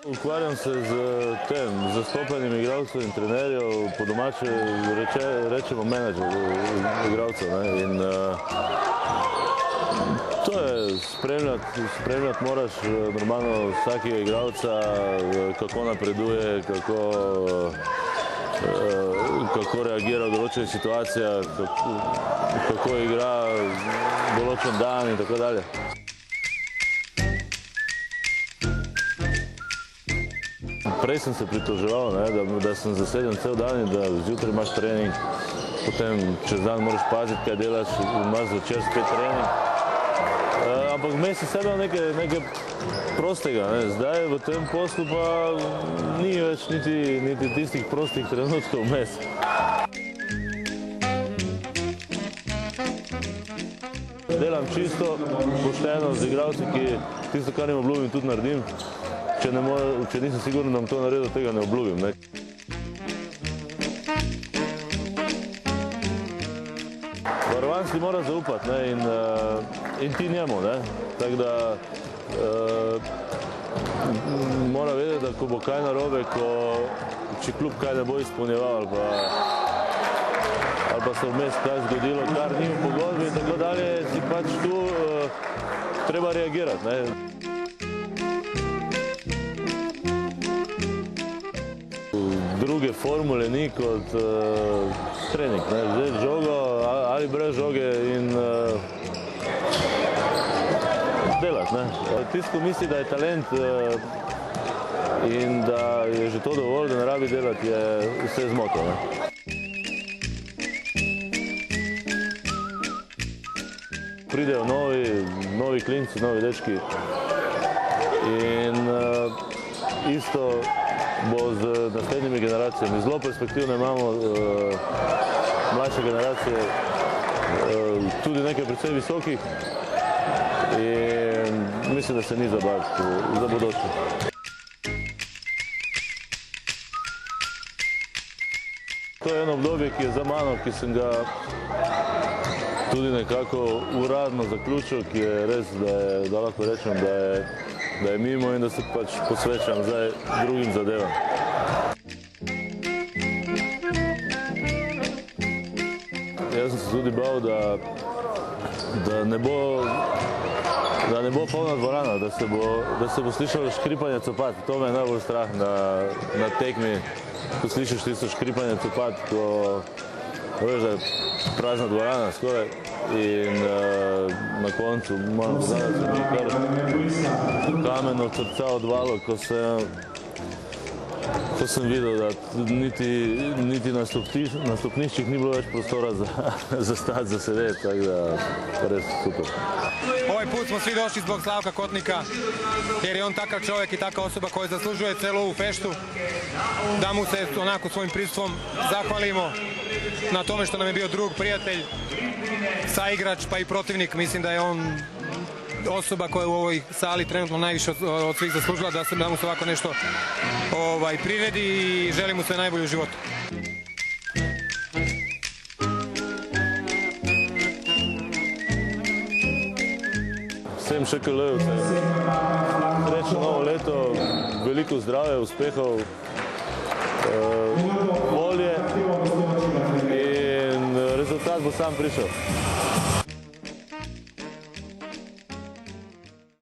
Ukvarjam se z zastopanjem igralcev in trenerjev, po domače rečemo menedžer igralcev. To je spremljati moraš normalno vsakega igralca, kako napreduje, kako reagira v določenih situacijah, kako igra določen dan in tako dalje. Prej sem se pritoževal, da sem zaseden cel dan in da zjutraj imaš trening, potem čez dan moraš paziti, kaj delaš, imaš zvečer spet trening. Ampak vmes je sedel nekaj prostega. Zdaj v tem poslu pa ni več niti tistih prostih trenutkov vmes. Delam čisto pošteno z igralci, ki tisto, kar jim obljubim, tudi naredim. Če nisem siguren, da bom to naredil, tega ne obljubim. Varovanski mora zaupati in ti njemu. Tako da mora vedeti, da ko bo kaj narobe, če klub kaj ne bo izpolnjeval ali pa se vmes kaj zgodilo, kar ni v pogodbi in tako dalje, si pač tu treba reagirati. Druge formule ni kot trening. Vzeti žogo ali brez žoge in delati. Tisti, ko misli, da je talent in da je že to dovolj, da ne rabi delati, je vse zmoto. Pridejo novi klinci, novi dečki in isto bo z naslednjimi generacijami. Zelo perspektivno imamo mlajše generacije, tudi nekaj precej visokih in mislim, da se ni zabaviti za bodoče. To je eno obdobje, ki je za mano, ki sem ga tudi nekako uradno zaključil, ki je res, da lahko rečem, da je mimo in da se pač posvečam zdaj drugim zadevam. Jaz sem se tudi bal, da ne bo polna dvorana, da se bo slišalo škripanje copat. To me je najbolj strah na tekmi, ko slišiš tisto škripanje copat, ko veš, da je prazna dvorana skoraj. In na koncu moram povedati, da se mi kar kamen od srca odvalo, ko sem videl, da niti na stopniščih ni bilo več prostora za stati, za sedeti, tako da res super. Ovaj put smo svi došli zbog Slavka Kotnika, jer je on takav čovjek i takva osoba koja zaslužuje celu ovu feštu, da mu se onako svojim prisustvom zahvalimo na tome što nam je bio drug, prijatelj, saigrač pa i protivnik. Mislim da je on osoba koja je u ovoj sali trenutno najviše od svih zaslužila da mu se ovako nešto priredi i želim mu sve najbolje u životu. Vsem ŠKL-ju srečno novo leto, veliko zdravja, uspehov, volje in rezultat bo sam prišel.